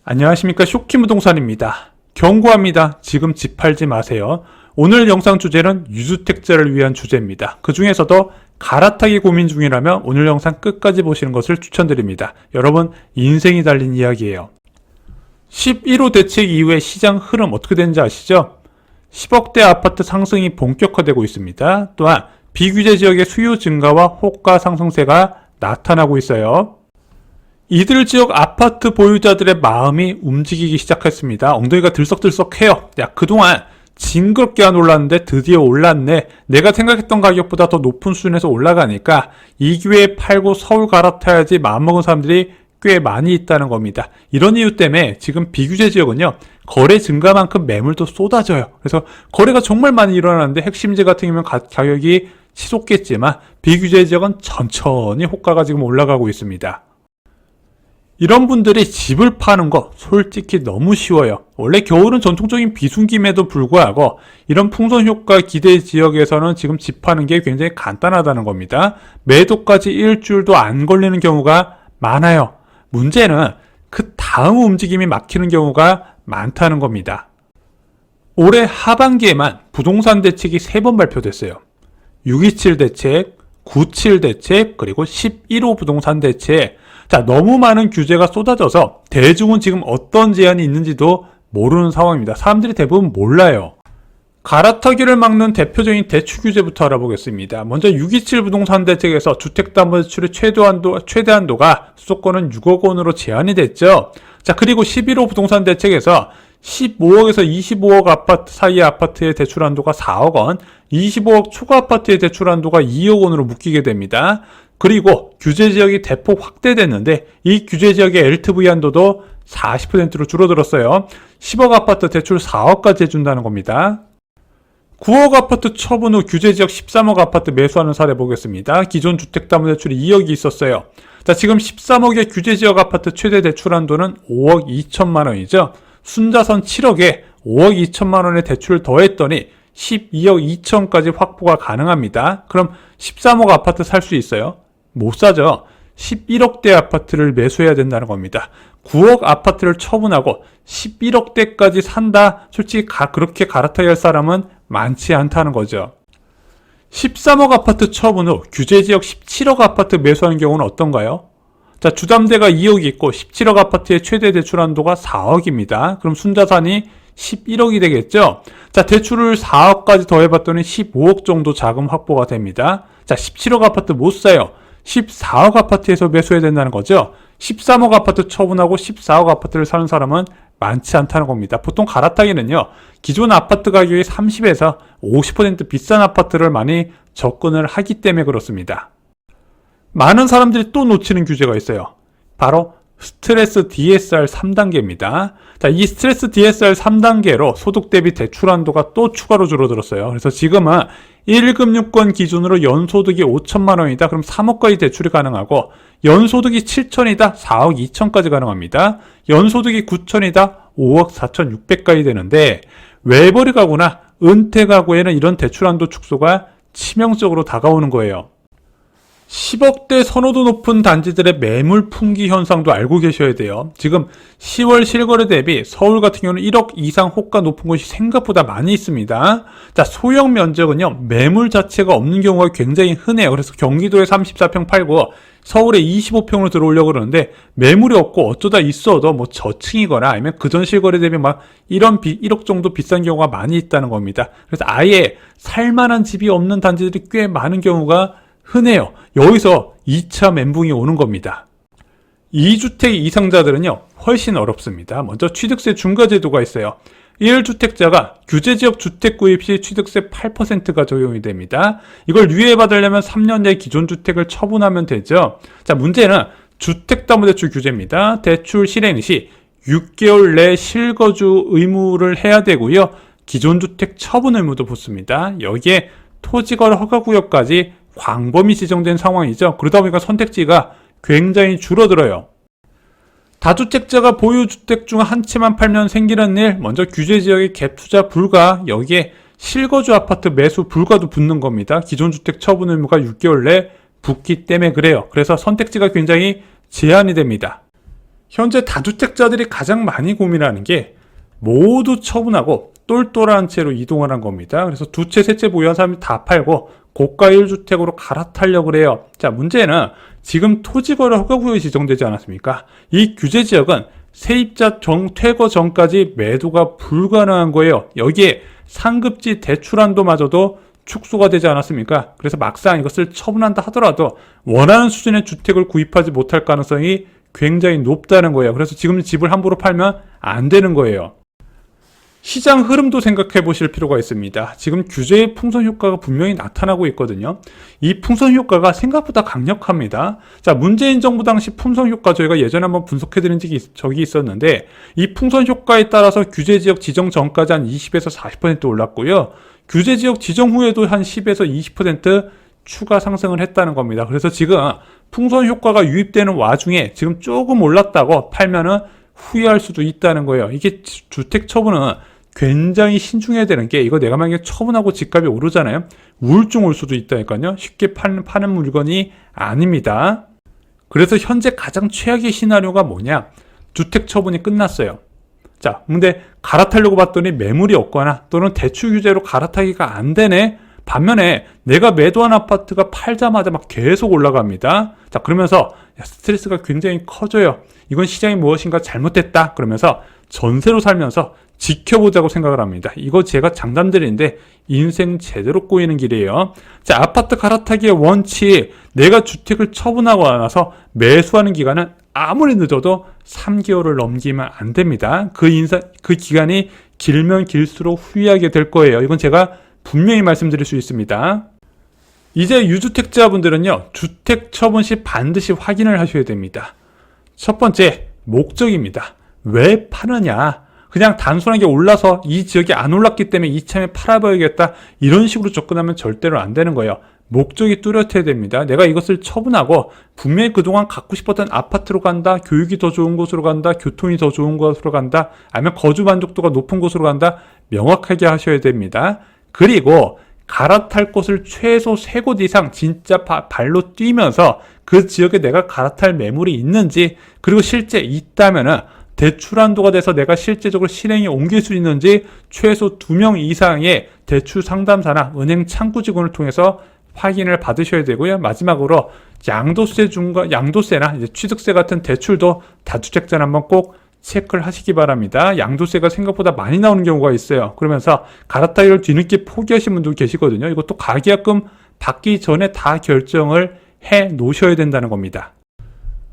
안녕하십니까, 쇼키부동산입니다. 경고합니다. 지금 집 팔지 마세요. 오늘 영상 주제는 유주택자를 위한 주제입니다. 그 중에서도 갈아타기 고민 중이라면 오늘 영상 끝까지 보시는 것을 추천드립니다. 여러분, 인생이 달린 이야기예요. 11호 대책 이후에 시장 흐름 어떻게 되는지 아시죠? 10억대 아파트 상승이 본격화되고 있습니다. 또한 비규제 지역의 수요 증가와 호가 상승세가 나타나고 있어요. 이들 지역 아파트 보유자들의 마음이 움직이기 시작했습니다. 엉덩이가 들썩들썩해요. 야, 그동안 징그럽게 안 올랐는데 드디어 올랐네. 내가 생각했던 가격보다 더 높은 수준에서 올라가니까 이 기회에 팔고 서울 갈아타야지 마음먹은 사람들이 꽤 많이 있다는 겁니다. 이런 이유 때문에 지금 비규제 지역은요, 거래 증가만큼 매물도 쏟아져요. 그래서 거래가 정말 많이 일어나는데 핵심지 같은 경우는 가격이 치솟겠지만 비규제 지역은 천천히 호가가 지금 올라가고 있습니다. 이런 분들이 집을 파는 거 솔직히 너무 쉬워요. 원래 겨울은 전통적인 비순김에도 불구하고 이런 풍선 효과 기대 지역에서는 지금 집 파는 게 굉장히 간단하다는 겁니다. 매도까지 일주일도 안 걸리는 경우가 많아요. 문제는 그 다음 움직임이 막히는 경우가 많다는 겁니다. 올해 하반기에만 부동산 대책이 3번 발표됐어요. 627 대책, 97 대책, 그리고 11호 부동산 대책. 자, 너무 많은 규제가 쏟아져서 대중은 지금 어떤 제한이 있는지도 모르는 상황입니다. 사람들이 대부분 몰라요. 갈아타기를 막는 대표적인 대출 규제부터 알아보겠습니다. 먼저 627 부동산 대책에서 주택담보대출의 최대한도가 수도권은 6억 원으로 제한이 됐죠. 자, 그리고 11호 부동산 대책에서 15억에서 25억 아파트 사이의 아파트의 대출 한도가 4억 원, 25억 초과 아파트의 대출 한도가 2억 원으로 묶이게 됩니다. 그리고 규제 지역이 대폭 확대됐는데 이 규제 지역의 LTV 한도도 40%로 줄어들었어요. 10억 아파트 대출 4억까지 해준다는 겁니다. 9억 아파트 처분 후 규제 지역 13억 아파트 매수하는 사례 보겠습니다. 기존 주택담보대출이 2억이 있었어요. 자, 지금 13억의 규제 지역 아파트 최대 대출 한도는 5억 2천만 원이죠. 순자선 7억에 5억 2천만 원의 대출을 더했더니 12억 2천까지 확보가 가능합니다. 그럼 13억 아파트 살 수 있어요? 못 사죠. 11억대 아파트를 매수해야 된다는 겁니다. 9억 아파트를 처분하고 11억대까지 산다? 솔직히 그렇게 갈아타야 할 사람은 많지 않다는 거죠. 13억 아파트 처분 후 규제지역 17억 아파트 매수하는 경우는 어떤가요? 자, 주담대가 2억이 있고 17억 아파트의 최대 대출 한도가 4억입니다. 그럼 순자산이 11억이 되겠죠? 자, 대출을 4억까지 더해봤더니 15억 정도 자금 확보가 됩니다. 자, 17억 아파트 못 사요. 14억 아파트에서 매수해야 된다는 거죠. 13억 아파트 처분하고 14억 아파트를 사는 사람은 많지 않다는 겁니다. 보통 갈아타기는요, 기존 아파트 가격이 30에서 50% 비싼 아파트를 많이 접근을 하기 때문에 그렇습니다. 많은 사람들이 또 놓치는 규제가 있어요. 바로 스트레스 DSR 3단계입니다. 자, 이 스트레스 DSR 3단계로 소득 대비 대출 한도가 또 추가로 줄어들었어요. 그래서 지금은 1금융권 기준으로 연소득이 5천만 원이다. 그럼 3억까지 대출이 가능하고, 연소득이 7천이다. 4억 2천까지 가능합니다. 연소득이 9천이다. 5억 4천6백까지 되는데, 외벌이 가구나 은퇴 가구에는 이런 대출 한도 축소가 치명적으로 다가오는 거예요. 10억대 선호도 높은 단지들의 매물 풍기 현상도 알고 계셔야 돼요. 지금 10월 실거래 대비 서울 같은 경우는 1억 이상 호가 높은 곳이 생각보다 많이 있습니다. 자, 소형 면적은요, 매물 자체가 없는 경우가 굉장히 흔해요. 그래서 경기도에 34평 팔고 서울에 25평으로 들어오려고 그러는데 매물이 없고 어쩌다 있어도 뭐 저층이거나 아니면 그전 실거래 대비 막 1억 정도 비싼 경우가 많이 있다는 겁니다. 그래서 아예 살만한 집이 없는 단지들이 꽤 많은 경우가 흔해요. 여기서 2차 멘붕이 오는 겁니다. 2주택 이상자들은요, 훨씬 어렵습니다. 먼저 취득세 중과제도가 있어요. 1주택자가 규제지역 주택 구입 시 취득세 8%가 적용이 됩니다. 이걸 유예받으려면 3년 내에 기존 주택을 처분하면 되죠. 자, 문제는 주택담보대출 규제입니다. 대출 실행 시 6개월 내 실거주 의무를 해야 되고요. 기존 주택 처분 의무도 붙습니다. 여기에 토지거래 허가구역까지 광범위 지정된 상황이죠. 그러다 보니까 선택지가 굉장히 줄어들어요. 다주택자가 보유주택 중 한 채만 팔면 생기는 일, 먼저 규제지역의 갭투자 불가, 여기에 실거주 아파트 매수 불가도 붙는 겁니다. 기존 주택 처분 의무가 6개월 내 붙기 때문에 그래요. 그래서 선택지가 굉장히 제한이 됩니다. 현재 다주택자들이 가장 많이 고민하는 게 모두 처분하고 똘똘한 채로 이동을 한 겁니다. 그래서 두 채, 세 채 보유한 사람이 다 팔고 고가 1주택으로 갈아타려고 그래요. 자, 문제는 지금 토지거래 허가구역이 지정되지 않았습니까? 이 규제 지역은 세입자 퇴거 전까지 매도가 불가능한 거예요. 여기에 상급지 대출한도마저도 축소가 되지 않았습니까? 그래서 막상 이것을 처분한다 하더라도 원하는 수준의 주택을 구입하지 못할 가능성이 굉장히 높다는 거예요. 그래서 지금 집을 함부로 팔면 안 되는 거예요. 시장 흐름도 생각해 보실 필요가 있습니다. 지금 규제의 풍선 효과가 분명히 나타나고 있거든요. 이 풍선 효과가 생각보다 강력합니다. 자, 문재인 정부 당시 풍선 효과 저희가 예전에 한번 분석해 드린 적이 있었는데, 이 풍선 효과에 따라서 규제 지역 지정 전까지 한 20에서 40% 올랐고요. 규제 지역 지정 후에도 한 10에서 20% 추가 상승을 했다는 겁니다. 그래서 지금 풍선 효과가 유입되는 와중에 지금 조금 올랐다고 팔면은 후회할 수도 있다는 거예요. 이게 주택 처분은 굉장히 신중해야 되는 게, 이거 내가 만약에 처분하고 집값이 오르잖아요. 우울증 올 수도 있다니까요. 쉽게 파는 물건이 아닙니다. 그래서 현재 가장 최악의 시나리오가 뭐냐? 주택 처분이 끝났어요. 자, 근데 갈아타려고 봤더니 매물이 없거나 또는 대출 규제로 갈아타기가 안 되네. 반면에 내가 매도한 아파트가 팔자마자 막 계속 올라갑니다. 자, 그러면서 스트레스가 굉장히 커져요. 이건 시장이 무엇인가 잘못됐다. 그러면서 전세로 살면서 지켜보자고 생각을 합니다. 이거 제가 장담드리는데 인생 제대로 꼬이는 길이에요. 자, 아파트 갈아타기의 원칙, 내가 주택을 처분하고 나서 매수하는 기간은 아무리 늦어도 3개월을 넘기면 안 됩니다. 그 기간이 길면 길수록 후회하게 될 거예요. 이건 제가 분명히 말씀드릴 수 있습니다. 이제 유주택자분들은요, 주택 처분 시 반드시 확인을 하셔야 됩니다. 첫 번째, 목적입니다. 왜 파느냐? 그냥 단순하게 올라서 이 지역이 안 올랐기 때문에 이참에 팔아봐야겠다, 이런 식으로 접근하면 절대로 안 되는 거예요. 목적이 뚜렷해야 됩니다. 내가 이것을 처분하고 분명히 그동안 갖고 싶었던 아파트로 간다, 교육이 더 좋은 곳으로 간다, 교통이 더 좋은 곳으로 간다, 아니면 거주 만족도가 높은 곳으로 간다, 명확하게 하셔야 됩니다. 그리고 갈아탈 곳을 최소 3곳 이상 진짜 발로 뛰면서 그 지역에 내가 갈아탈 매물이 있는지, 그리고 실제 있다면은 대출 한도가 돼서 내가 실제적으로 실행에 옮길 수 있는지 최소 2명 이상의 대출 상담사나 은행 창구 직원을 통해서 확인을 받으셔야 되고요. 마지막으로 양도세나 이제 취득세 같은 대출도 다주택자는 한번 꼭 체크를 하시기 바랍니다. 양도세가 생각보다 많이 나오는 경우가 있어요. 그러면서 갈아타기를 뒤늦게 포기하신 분도 계시거든요. 이것도 가계약금 받기 전에 다 결정을 해 놓으셔야 된다는 겁니다.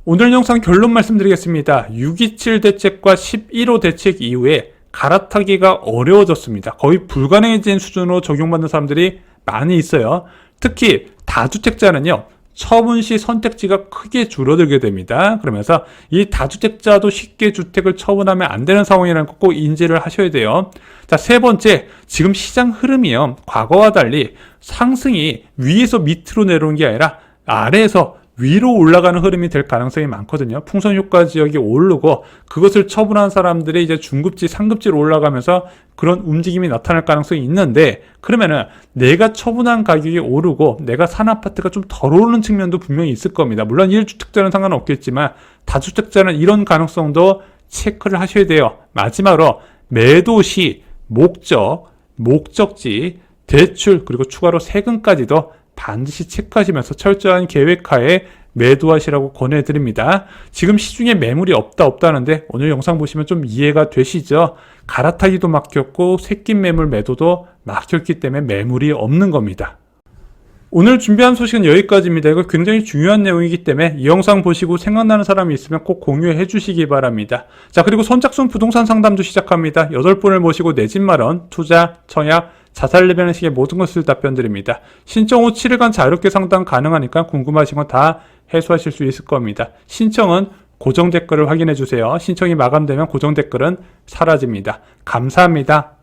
오늘 영상 결론 말씀드리겠습니다. 627 대책과 11호 대책 이후에 갈아타기가 어려워졌습니다. 거의 불가능해진 수준으로 적용받는 사람들이 많이 있어요. 특히 다주택자는요, 처분 시 선택지가 크게 줄어들게 됩니다. 그러면서 이 다주택자도 쉽게 주택을 처분하면 안 되는 상황이라는 거 꼭 인지를 하셔야 돼요. 자, 세 번째, 지금 시장 흐름이요, 과거와 달리 상승이 위에서 밑으로 내려오는 게 아니라 아래에서 위로 올라가는 흐름이 될 가능성이 많거든요. 풍선 효과 지역이 오르고 그것을 처분한 사람들이 이제 중급지, 상급지로 올라가면서 그런 움직임이 나타날 가능성이 있는데, 그러면은 내가 처분한 가격이 오르고 내가 산 아파트가 좀 덜 오르는 측면도 분명히 있을 겁니다. 물론 1주택자는 상관없겠지만 다주택자는 이런 가능성도 체크를 하셔야 돼요. 마지막으로 매도 시 목적, 목적지, 대출, 그리고 추가로 세금까지도 반드시 체크하시면서 철저한 계획하에 매도하시라고 권해드립니다. 지금 시중에 매물이 없다는데 오늘 영상 보시면 좀 이해가 되시죠? 갈아타기도 막혔고 새낀 매물 매도도 막혔기 때문에 매물이 없는 겁니다. 오늘 준비한 소식은 여기까지입니다. 이거 굉장히 중요한 내용이기 때문에 이 영상 보시고 생각나는 사람이 있으면 꼭 공유해 주시기 바랍니다. 자, 그리고 선착순 부동산 상담도 시작합니다. 8분을 모시고 내 집 마련, 투자, 청약, 자살 레벨식의 모든 것을 답변드립니다. 신청 후 7일간 자유롭게 상담 가능하니까 궁금하신 건 다 해소하실 수 있을 겁니다. 신청은 고정 댓글을 확인해 주세요. 신청이 마감되면 고정 댓글은 사라집니다. 감사합니다.